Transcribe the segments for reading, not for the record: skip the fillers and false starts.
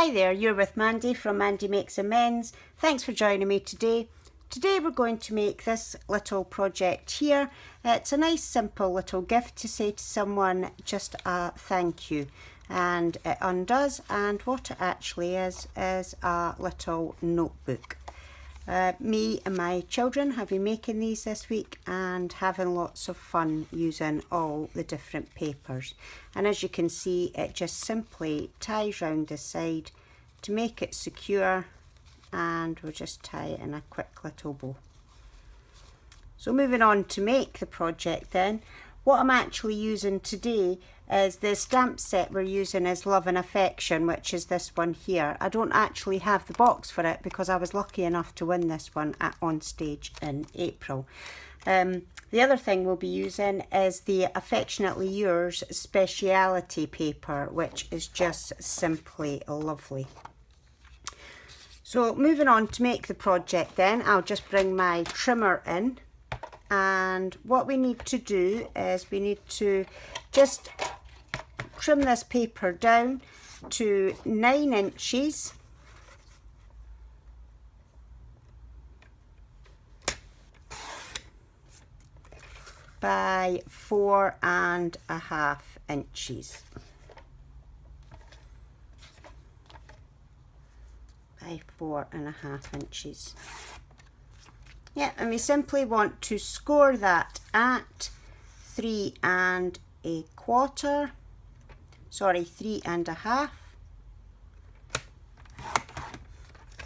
Hi there, you're with Mandy from Mandy Makes Amends. Thanks for joining me today. Today we're going to make this little project here. It's a nice simple little gift to say to someone just a thank you. And it undoes, and what it actually is a little notebook. Me and my children have been making these this week and having lots of fun using all the different papers. And as you can see, it just simply ties round the side to make it secure, and we'll just tie it in a quick little bow. So moving on to make the project then, what I'm actually using today is the stamp set we're using is Love and Affection, which is this one here. I don't actually have the box for it because I was lucky enough to win this one on stage in April. The other thing we'll be using is the Affectionately Yours speciality paper, which is just simply lovely. So moving on to make the project then, I'll just bring my trimmer in. And what we need to do is we need to just trim this paper down to 9 inches by 4.5 inches. By 4.5 inches. Yeah, and we simply want to score that at 3.25, sorry, 3.5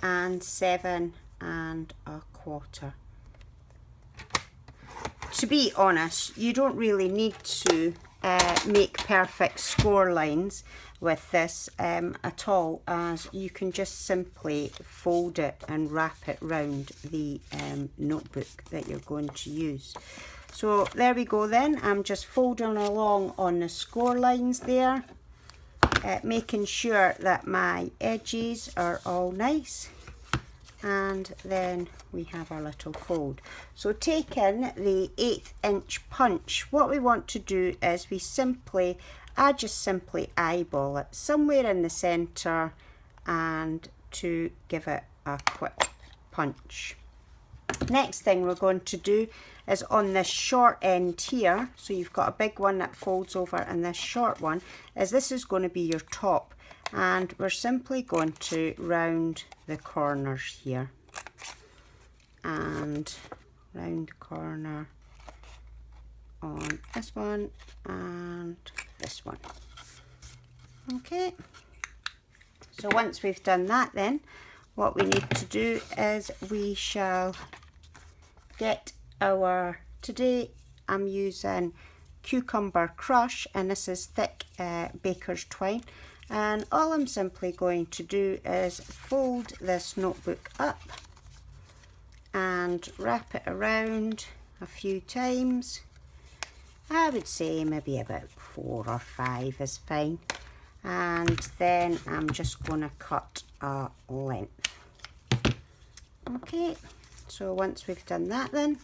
and 7.25. To be honest, you don't really need to make perfect score lines with this at all, as you can just simply fold it and wrap it round the notebook that you're going to use. So there we go then, I'm just folding along on the score lines there, making sure that my edges are all nice, and then we have our little fold. So taking the 1/8 inch punch, what we want to do is I just simply eyeball it somewhere in the centre and to give it a quick punch. Next thing we're going to do is on this short end here, so you've got a big one that folds over and this short one, this is going to be your top, and we're simply going to round the corners here and round the corner on this one and this one. Okay, so once we've done that, then what we need to do is we shall get our, today I'm using Cucumber Crush, and this is thick baker's twine, and all I'm simply going to do is fold this notebook up and wrap it around a few times. I would say maybe about 4 or 5 is fine, and then I'm just going to cut a length. Okay, so once we've done that, then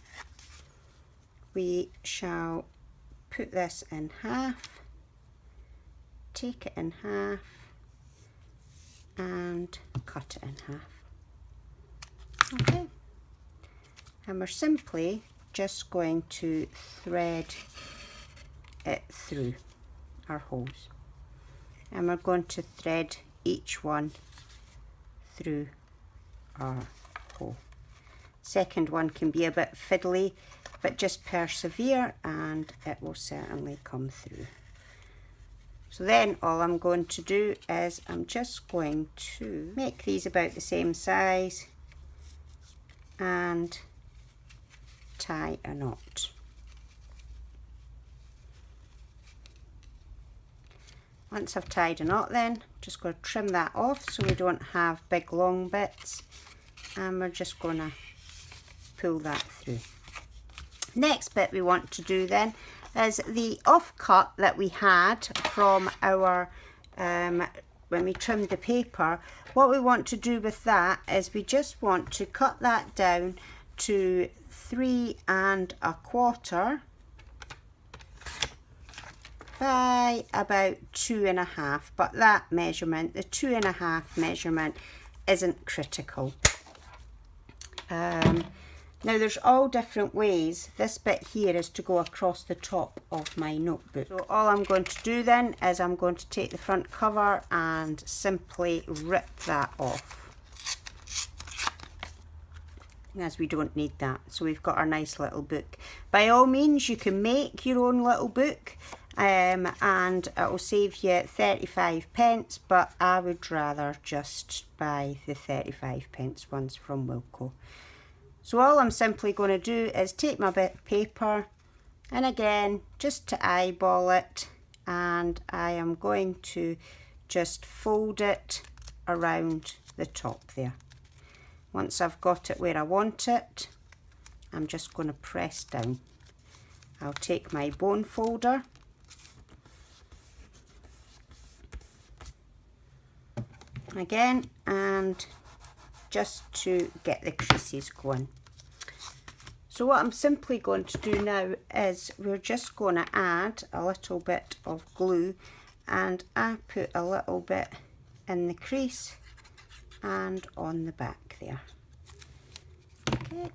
we shall put this in half, take it in half and cut it in half. Okay, and we're simply just going to thread it through our holes, and we're going to thread each one through our hole. Second one can be a bit fiddly, but just persevere and it will certainly come through. So then all I'm going to do is I'm just going to make these about the same size and tie a knot. Once I've tied a knot, then I'm just going to trim that off so we don't have big long bits, and we're just going to pull that through. Next bit we want to do then is the offcut that we had from our when we trimmed the paper. What we want to do with that is we just want to cut that down to 3.25 by about 2.5, but that measurement, the 2.5 measurement, isn't critical. Now there's all different ways. This bit here is to go across the top of my notebook. So all I'm going to do then is I'm going to take the front cover and simply rip that off, as we don't need that. So we've got our nice little book. By all means, you can make your own little book, and it will save you 35p, but I would rather just buy the 35p ones from Wilko. So all I'm simply going to do is take my bit of paper, and again, just to eyeball it, and I am going to just fold it around the top there. Once I've got it where I want it, I'm just going to press down. I'll take my bone folder, again, and just to get the creases going. So what I'm simply going to do now is we're just going to add a little bit of glue, and I put a little bit in the crease and on the back there. Okay.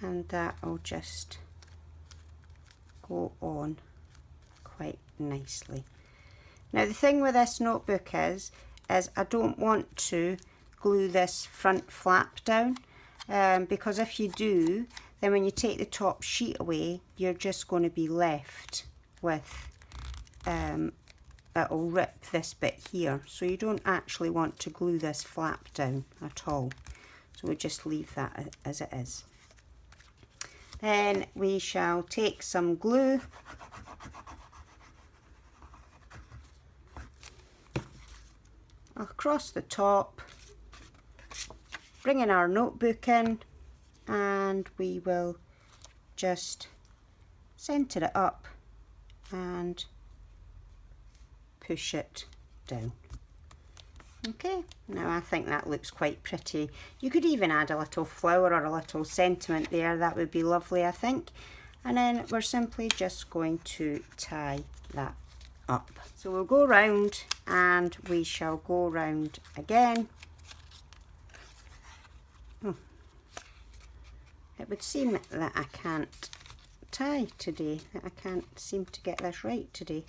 And that will just go on quite nicely. Now the thing with this notebook is I don't want to glue this front flap down, because if you do, then when you take the top sheet away, you're just going to be left with, it'll rip this bit here. So you don't actually want to glue this flap down at all. So we'll just leave that as it is. Then we shall take some glue across the top, bringing our notebook in, and we will just centre it up and push it down. Okay, now I think that looks quite pretty. You could even add a little flower or a little sentiment there, that would be lovely, I think. And then we're simply just going to tie that up. So we'll go round, and we shall go round again. It would seem that I can't tie today, that I can't seem to get this right today.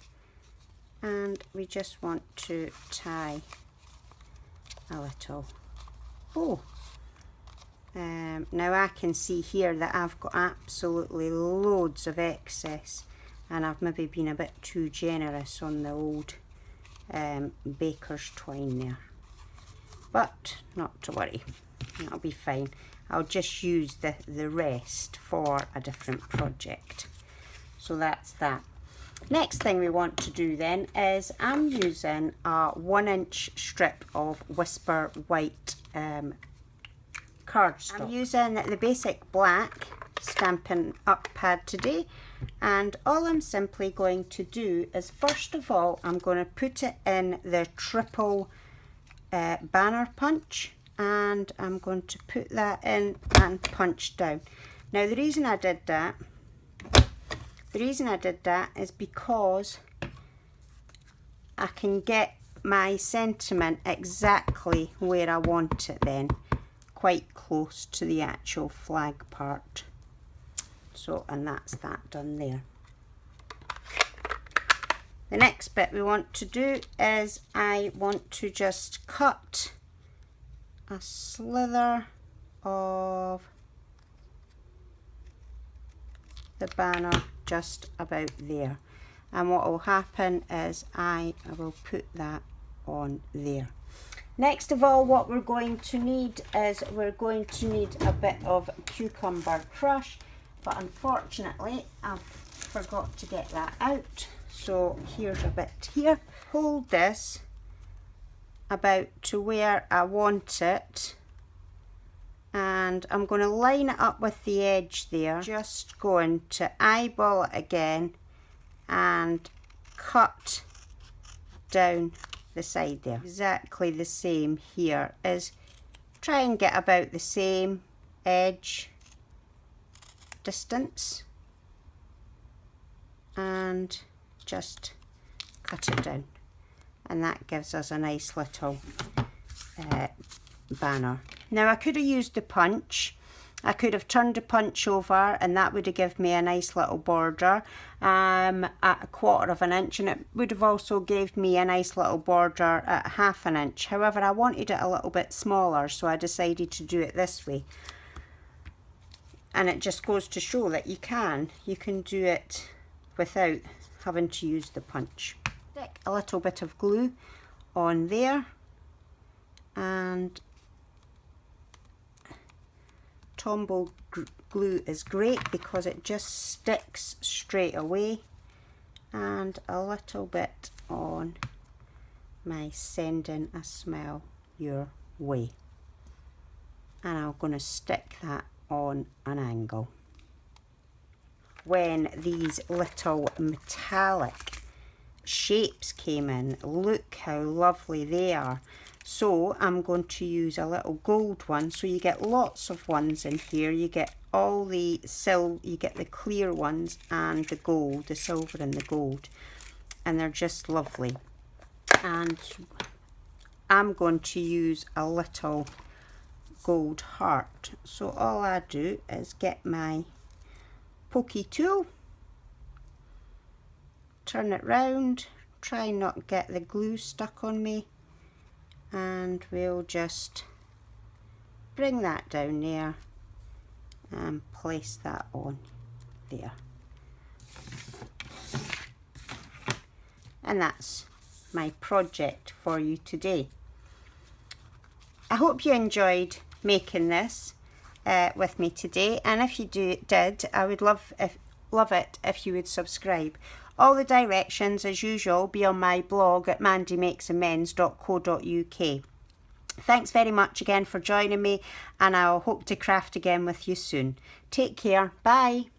And we just want to tie a little bow. Now I can see here that I've got absolutely loads of excess, and I've maybe been a bit too generous on the old baker's twine there. But not to worry, that'll be fine. I'll just use the rest for a different project. So that's that. Next thing we want to do then is I'm using a 1-inch strip of Whisper White cardstock. I'm using the basic black Stampin' Up pad today, and all I'm simply going to do is, first of all, I'm going to put it in the triple banner punch, and I'm going to put that in and punch down. Now the reason I did that is because I can get my sentiment exactly where I want it then, quite close to the actual flag part. So, and that's that done there. The next bit we want to do is I want to just cut a slither of the banner just about there, and what will happen is I will put that on there. Next of all, what we're going to need is we're going to need a bit of cucumber crush, but unfortunately I forgot to get that out, so here's a bit here. Hold this about to where I want it, and I'm going to line it up with the edge there. Just going to eyeball it again and cut down the side there. Exactly the same here, is try and get about the same edge distance and just cut it down, and that gives us a nice little banner. Now I could have used the punch. I could have turned the punch over and that would have given me a nice little border at 1/4 of an inch, and it would have also gave me a nice little border at 1/2 an inch. However, I wanted it a little bit smaller, so I decided to do it this way. And it just goes to show that you can do it without having to use the punch. Stick a little bit of glue on there, and Tombow glue is great because it just sticks straight away, and a little bit on my Sending a Smile Your Way, and I'm going to stick that on an angle. When these little metallic shapes came in, look how lovely they are. So I'm going to use a little gold one, so you get lots of ones in here. You get all the you get the clear ones and the gold, the silver and the gold, and they're just lovely. And I'm going to use a little gold heart. So all I do is get my pokey tool, turn it round, try not to get the glue stuck on me, and we'll just bring that down there and place that on there. And that's my project for you today. I hope you enjoyed making this with me today, and if you did, I would love it if you would subscribe. All the directions, as usual, will be on my blog at mandymakesamends.co.uk. Thanks very much again for joining me, and I'll hope to craft again with you soon. Take care. Bye.